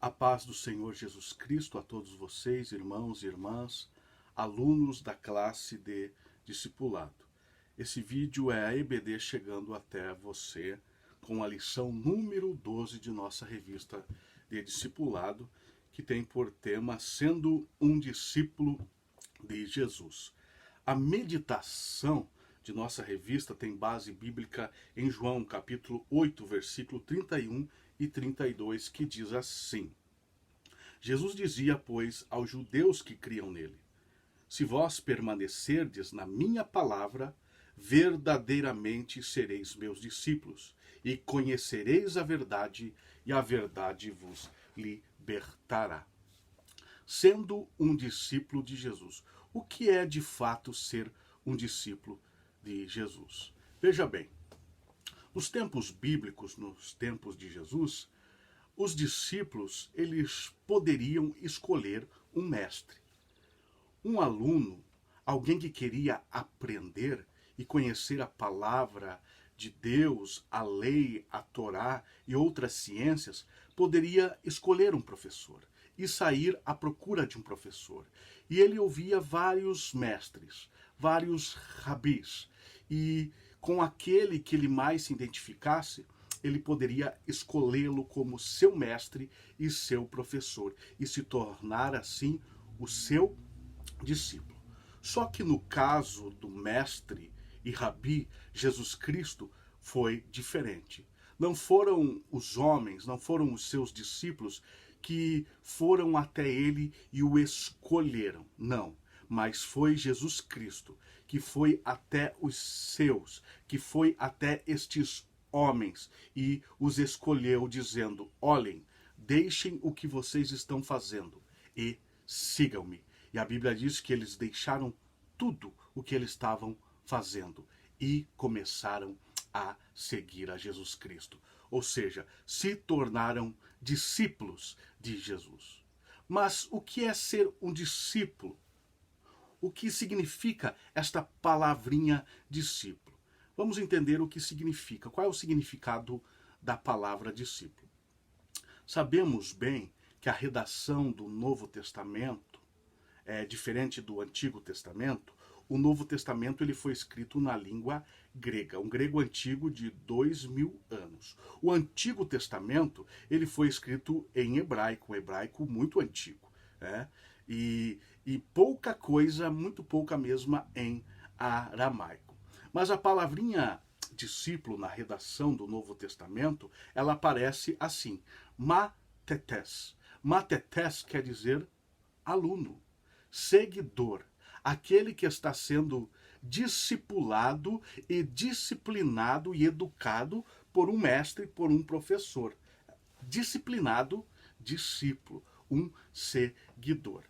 A paz do Senhor Jesus Cristo a todos vocês, irmãos e irmãs, alunos da classe de discipulado. Esse vídeo é a EBD chegando até você com a lição número 12 de nossa revista de discipulado, que tem por tema Sendo um Discípulo de Jesus. A meditação de nossa revista tem base bíblica em João, capítulo 8, versículo 31 e 32, que diz assim: Jesus dizia, pois, aos judeus que criam nele: se vós permanecerdes na minha palavra, verdadeiramente sereis meus discípulos, e conhecereis a verdade, e a verdade vos libertará. Sendo um discípulo de Jesus. O que é de fato ser um discípulo de Jesus? Veja bem, nos tempos bíblicos, nos tempos de Jesus, os discípulos eles poderiam escolher um mestre, um aluno, alguém que queria aprender e conhecer a palavra de Deus, a lei, a Torá e outras ciências, poderia escolher um professor e sair à procura de um professor. E ele ouvia vários mestres, vários rabis, e com aquele que ele mais se identificasse, ele poderia escolhê-lo como seu mestre e seu professor, e se tornar assim o seu discípulo. Só que no caso do mestre e rabi, Jesus Cristo, foi diferente. Não foram os homens, não foram os seus discípulos que foram até ele e o escolheram. Não, mas foi Jesus Cristo que foi até os seus, que foi até estes homens e os escolheu dizendo: olhem, deixem o que vocês estão fazendo e sigam-me. E a Bíblia diz que eles deixaram tudo o que eles estavam fazendo e começaram a seguir a Jesus Cristo. Ou seja, se tornaram discípulos de Jesus. Mas o que é ser um discípulo? O que significa esta palavrinha discípulo? Vamos entender o que significa. Qual é o significado da palavra discípulo? Sabemos bem que a redação do Novo Testamento é diferente do Antigo Testamento. O Novo Testamento ele foi escrito na língua grega, um grego antigo de 2000 anos. O Antigo Testamento ele foi escrito em hebraico, um hebraico muito antigo, né? E pouca coisa, muito pouca mesma, em aramaico. Mas a palavrinha discípulo na redação do Novo Testamento, ela aparece assim: matetes. Matetes quer dizer aluno, seguidor, aquele que está sendo discipulado e disciplinado e educado por um mestre, por um professor. Disciplinado, discípulo, um seguidor.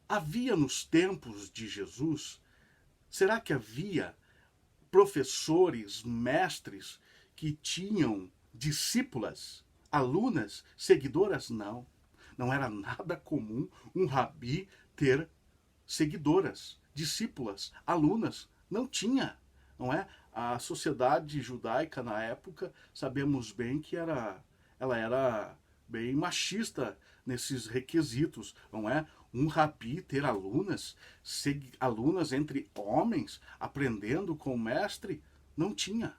Havia nos tempos de Jesus, será que havia professores, mestres que tinham discípulas, alunas, seguidoras? Não. Não era nada comum um rabi ter seguidoras, discípulas, alunas. Não tinha, não é? A sociedade judaica na época, sabemos bem que ela era bem machista nesses requisitos, não é? Um rabi ter alunas, alunas entre homens, aprendendo com o mestre, não tinha.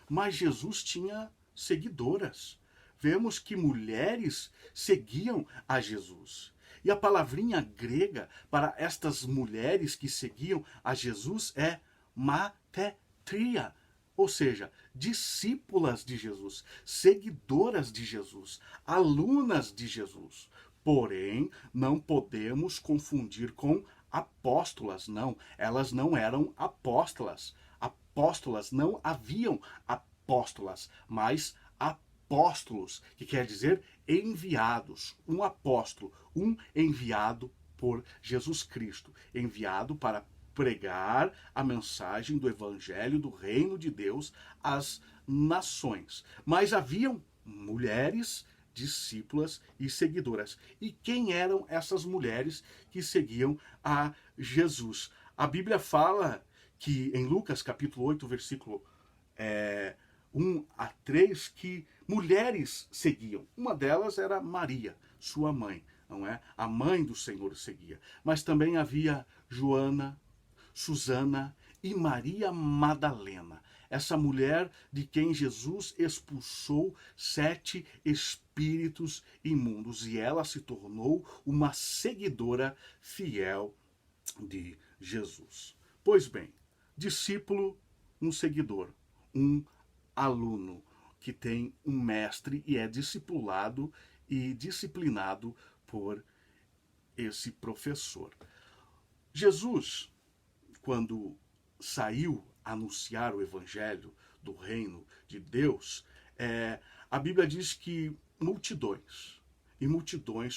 Mas Jesus tinha seguidoras. Vemos que mulheres seguiam a Jesus. E a palavrinha grega para estas mulheres que seguiam a Jesus é matetria, ou seja, discípulas de Jesus, seguidoras de Jesus, alunas de Jesus. Porém, não podemos confundir com apóstolas, não. Elas não eram apóstolas. Apóstolas, não haviam apóstolas, mas apóstolos, que quer dizer enviados. Um apóstolo, um enviado por Jesus Cristo, enviado para pregar a mensagem do evangelho do reino de Deus às nações. Mas haviam mulheres discípulas e seguidoras. E quem eram essas mulheres que seguiam a Jesus? A Bíblia fala que em Lucas capítulo 8, versículo 1 a 3, que mulheres seguiam. Uma delas era Maria, sua mãe, não é? A mãe do Senhor seguia. Mas também havia Joana, Susana e Maria Madalena, essa mulher de quem Jesus expulsou 7 espíritos imundos, e ela se tornou uma seguidora fiel de Jesus. Pois bem, discípulo, um seguidor, um aluno que tem um mestre e é discipulado e disciplinado por esse professor. Jesus, quando saiu a anunciar o evangelho do reino de Deus, a Bíblia diz que multidões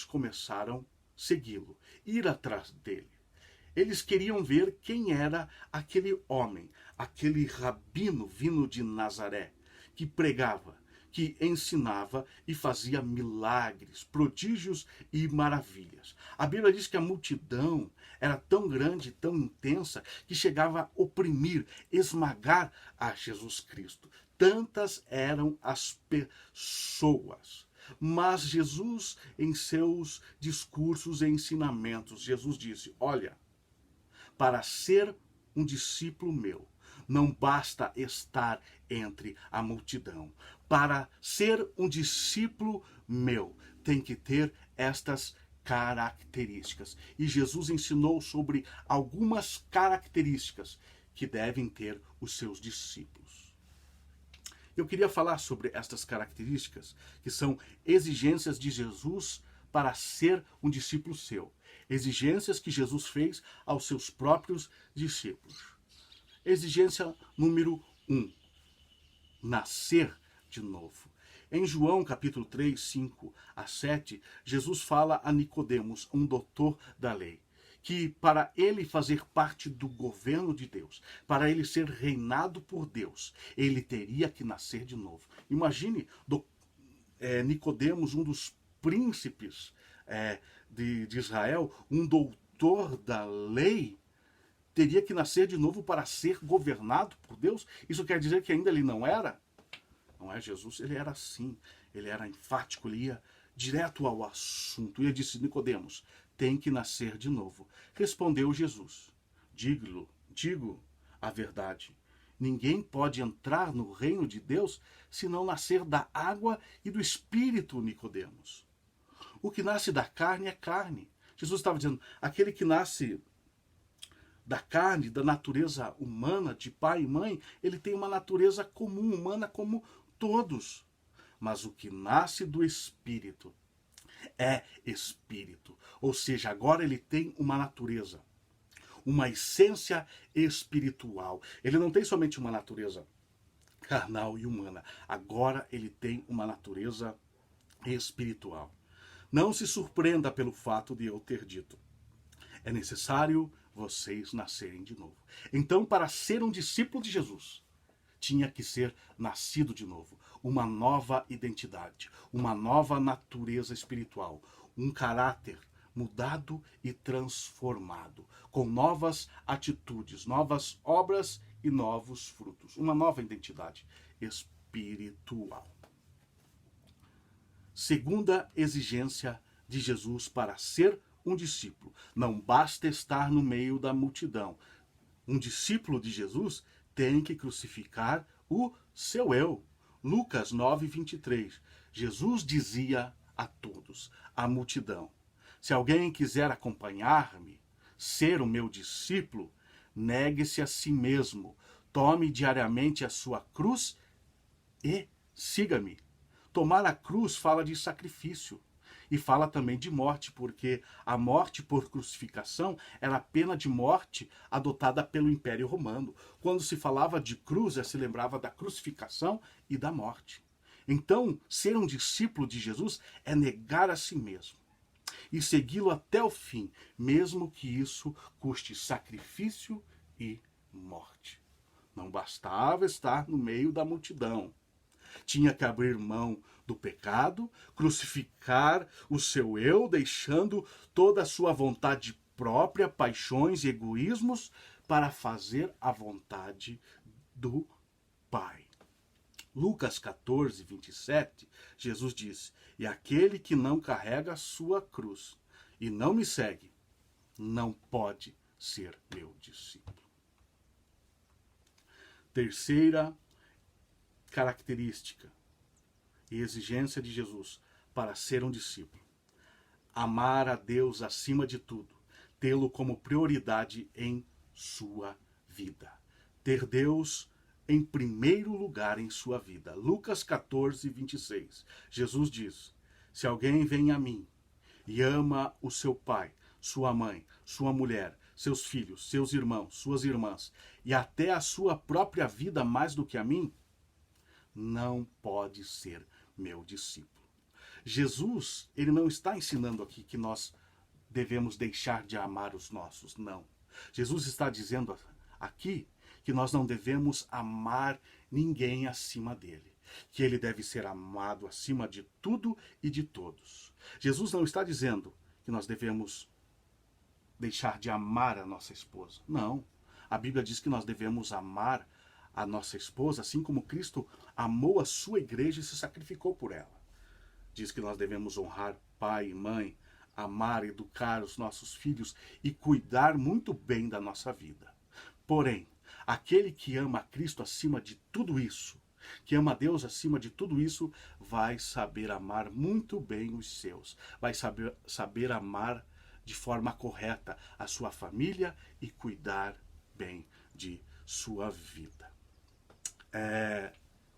começaram a segui-lo, ir atrás dele. Eles queriam ver quem era aquele homem, aquele rabino vindo de Nazaré, que pregava, que ensinava e fazia milagres, prodígios e maravilhas. A Bíblia diz que a multidão era tão grande, tão intensa, que chegava a oprimir, esmagar a Jesus Cristo. Tantas eram as pessoas. Mas Jesus, em seus discursos e ensinamentos, Jesus disse: olha, para ser um discípulo meu, não basta estar entre a multidão. Para ser um discípulo meu, tem que ter estas características. E Jesus ensinou sobre algumas características que devem ter os seus discípulos. Eu queria falar sobre estas características, que são exigências de Jesus para ser um discípulo seu. Exigências que Jesus fez aos seus próprios discípulos. Exigência número 1. Nascer de novo. Em João capítulo 3, 5 a 7, Jesus fala a Nicodemos, um doutor da lei, que para ele fazer parte do governo de Deus, para ele ser reinado por Deus, ele teria que nascer de novo. Imagine Nicodemos, um dos príncipes de Israel, um doutor da lei, teria que nascer de novo para ser governado por Deus. Isso quer dizer que ainda ele não era? Não é? Jesus, ele era assim, ele era enfático, ele ia direto ao assunto. E ele disse: Nicodemos, tem que nascer de novo. Respondeu Jesus: digo a verdade. Ninguém pode entrar no reino de Deus se não nascer da água e do Espírito, Nicodemos. O que nasce da carne é carne. Jesus estava dizendo, aquele que nasce da carne, da natureza humana, de pai e mãe, ele tem uma natureza comum, humana como todos. Mas o que nasce do Espírito é Espírito. Ou seja, agora ele tem uma natureza, uma essência espiritual. Ele não tem somente uma natureza carnal e humana. Agora ele tem uma natureza espiritual. Não se surpreenda pelo fato de eu ter dito: é necessário vocês nascerem de novo. Então, para ser um discípulo de Jesus, tinha que ser nascido de novo. Uma nova identidade, uma nova natureza espiritual, um caráter mudado e transformado, com novas atitudes, novas obras e novos frutos. Uma nova identidade espiritual. Segunda exigência de Jesus para ser um discípulo: não basta estar no meio da multidão. Um discípulo de Jesus tem que crucificar o seu eu. Lucas 9, 23. Jesus dizia a todos, à multidão: se alguém quiser acompanhar-me, ser o meu discípulo, negue-se a si mesmo, tome diariamente a sua cruz e siga-me. Tomar a cruz fala de sacrifício e fala também de morte, porque a morte por crucificação era a pena de morte adotada pelo Império Romano. Quando se falava de cruz, se lembrava da crucificação e da morte. Então, ser um discípulo de Jesus é negar a si mesmo e segui-lo até o fim, mesmo que isso custe sacrifício e morte. Não bastava estar no meio da multidão. Tinha que abrir mão do pecado, crucificar o seu eu, deixando toda a sua vontade própria, paixões e egoísmos, para fazer a vontade do Pai. Lucas 14, 27, Jesus disse: e aquele que não carrega a sua cruz e não me segue, não pode ser meu discípulo. Terceira característica e exigência de Jesus para ser um discípulo: amar a Deus acima de tudo, tê-lo como prioridade em sua vida. Ter Deus em primeiro lugar em sua vida. Lucas 14, 26. Jesus diz: se alguém vem a mim e ama o seu pai, sua mãe, sua mulher, seus filhos, seus irmãos, suas irmãs, e até a sua própria vida mais do que a mim, não pode ser meu discípulo. Jesus, ele não está ensinando aqui que nós devemos deixar de amar os nossos, não. Jesus está dizendo aqui que nós não devemos amar ninguém acima dele, que ele deve ser amado acima de tudo e de todos. Jesus não está dizendo que nós devemos deixar de amar a nossa esposa, não. A Bíblia diz que nós devemos amar a nossa esposa assim como Cristo amou a sua igreja e se sacrificou por ela. Diz que nós devemos honrar pai e mãe, amar, educar os nossos filhos e cuidar muito bem da nossa vida. Porém, aquele que ama a Cristo acima de tudo isso, que ama a Deus acima de tudo isso, vai saber amar muito bem os seus, vai saber amar de forma correta a sua família e cuidar bem de sua vida.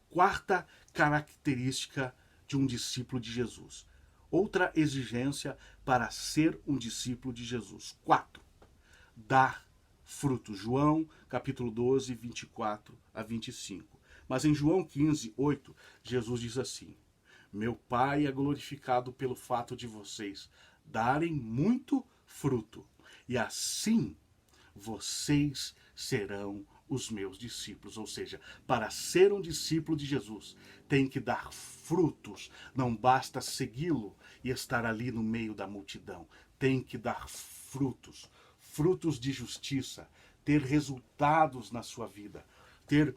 Quarta característica de um discípulo de Jesus. Outra exigência para ser um discípulo de Jesus. 4. Dar frutos. João, capítulo 12, 24 a 25. Mas em João 15, 8, Jesus diz assim: meu Pai é glorificado pelo fato de vocês darem muito fruto, e assim vocês serão os meus discípulos. Ou seja, para ser um discípulo de Jesus, tem que dar frutos. Não basta segui-lo e estar ali no meio da multidão. Tem que dar frutos. Frutos de justiça. Ter resultados na sua vida. Ter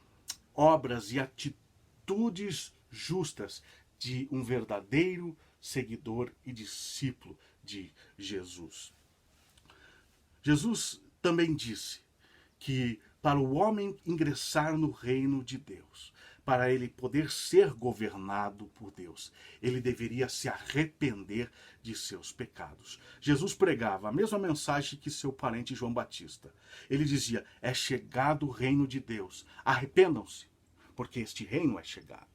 obras e atitudes justas de um verdadeiro seguidor e discípulo de Jesus. Jesus também disse que para o homem ingressar no reino de Deus, para ele poder ser governado por Deus, ele deveria se arrepender de seus pecados. Jesus pregava a mesma mensagem que seu parente João Batista. Ele dizia: é chegado o reino de Deus, arrependam-se, porque este reino é chegado.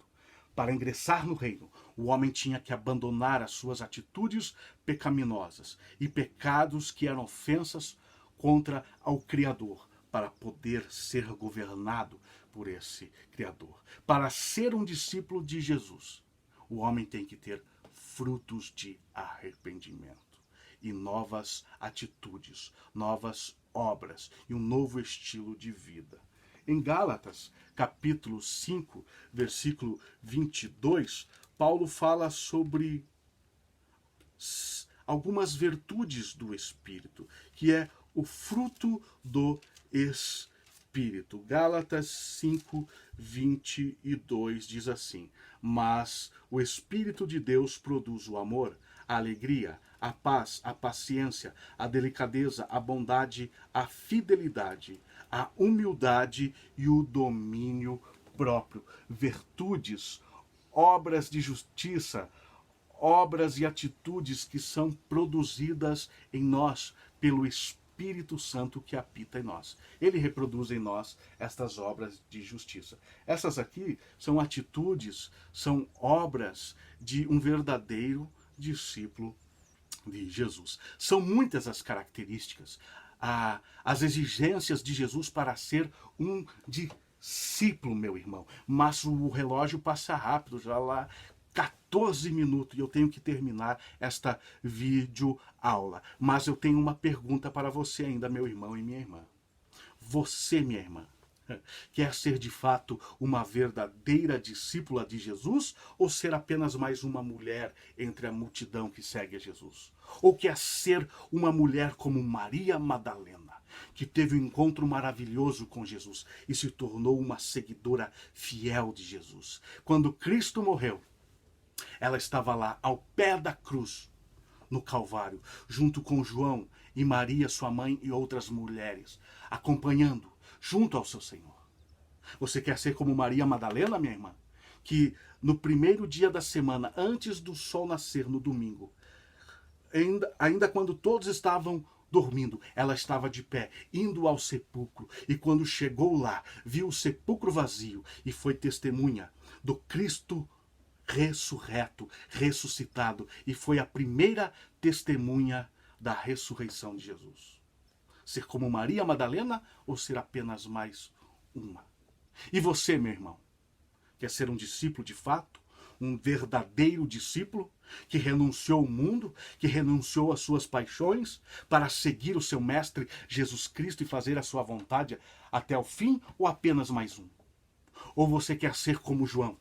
Para ingressar no reino, o homem tinha que abandonar as suas atitudes pecaminosas e pecados que eram ofensas contra o Criador, para poder ser governado por esse Criador. Para ser um discípulo de Jesus, o homem tem que ter frutos de arrependimento e novas atitudes, novas obras e um novo estilo de vida. Em Gálatas, capítulo 5, versículo 22, Paulo fala sobre algumas virtudes do Espírito, que é o fruto do Espírito. Gálatas 5, 22 diz assim: mas o Espírito de Deus produz o amor, a alegria, a paz, a paciência, a delicadeza, a bondade, a fidelidade, a humildade e o domínio próprio. Virtudes, obras de justiça, obras e atitudes que são produzidas em nós pelo Espírito Santo que habita em nós. Ele reproduz em nós estas obras de justiça. Essas aqui são atitudes, são obras de um verdadeiro discípulo de Jesus. São muitas as características, as exigências de Jesus para ser um discípulo, meu irmão. Mas o relógio passa rápido, já lá 14 minutos e eu tenho que terminar esta videoaula. Mas eu tenho uma pergunta para você ainda, meu irmão e minha irmã. Você, minha irmã, Quer ser de fato uma verdadeira discípula de Jesus ou ser apenas mais uma mulher entre a multidão que segue a Jesus? Ou quer ser uma mulher como Maria Madalena, que teve um encontro maravilhoso com Jesus e se tornou uma seguidora fiel de Jesus? Quando Cristo morreu, ela estava lá ao pé da cruz, no Calvário, junto com João e Maria, sua mãe, e outras mulheres, acompanhando, junto ao seu Senhor. Você quer ser como Maria Madalena, minha irmã? Que no primeiro dia da semana, antes do sol nascer, no domingo, ainda quando todos estavam dormindo, ela estava de pé, indo ao sepulcro. E quando chegou lá, viu o sepulcro vazio e foi testemunha do Cristo ressurreto, ressuscitado, e foi a primeira testemunha da ressurreição de Jesus. Ser como Maria Madalena ou ser apenas mais uma? E você, meu irmão, quer ser um discípulo de fato? Um verdadeiro discípulo que renunciou ao mundo, que renunciou às suas paixões para seguir o seu mestre Jesus Cristo e fazer a sua vontade até o fim, ou apenas mais um? Ou você quer ser como João,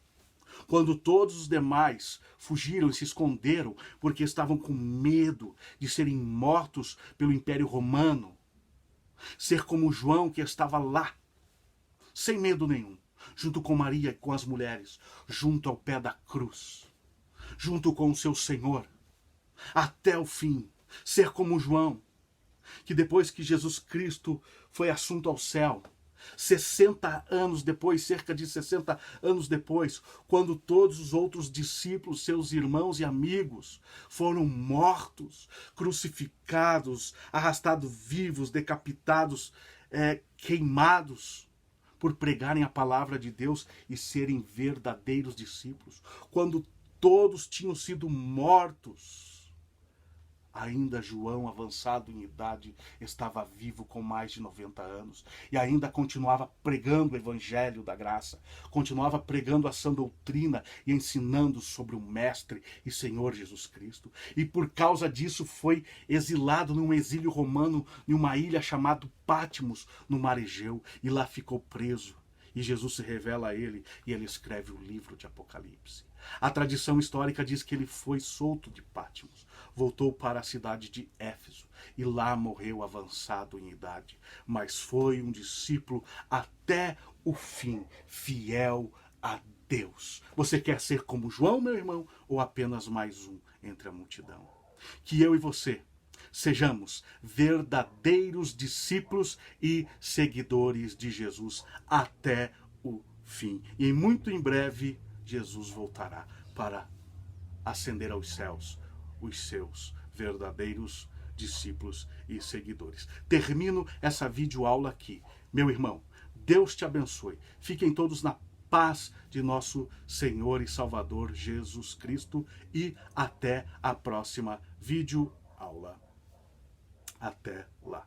quando todos os demais fugiram e se esconderam porque estavam com medo de serem mortos pelo Império Romano? Ser como João, que estava lá, sem medo nenhum, junto com Maria e com as mulheres, junto ao pé da cruz, junto com o seu Senhor, até o fim. Ser como João, que depois que Jesus Cristo foi assunto ao céu, 60 anos depois, cerca de 60 anos depois, quando todos os outros discípulos, seus irmãos e amigos, foram mortos, crucificados, arrastados vivos, decapitados, queimados, por pregarem a palavra de Deus e serem verdadeiros discípulos. Quando todos tinham sido mortos, ainda João, avançado em idade, estava vivo com mais de 90 anos e ainda continuava pregando o evangelho da graça, continuava pregando a sã doutrina e ensinando sobre o Mestre e Senhor Jesus Cristo. E por causa disso foi exilado num exílio romano, em uma ilha chamada Patmos, no mar Egeu, e lá ficou preso. E Jesus se revela a ele e ele escreve o livro de Apocalipse. A tradição histórica diz que ele foi solto de Patmos, voltou para a cidade de Éfeso e lá morreu avançado em idade, mas foi um discípulo até o fim, fiel a Deus. Você quer ser como João, meu irmão, ou apenas mais um entre a multidão? Que eu e você sejamos verdadeiros discípulos e seguidores de Jesus até o fim. E muito em breve Jesus voltará para ascender aos céus os seus verdadeiros discípulos e seguidores. Termino essa videoaula aqui. Meu irmão, Deus te abençoe. Fiquem todos na paz de nosso Senhor e Salvador Jesus Cristo e até a próxima videoaula. Até lá.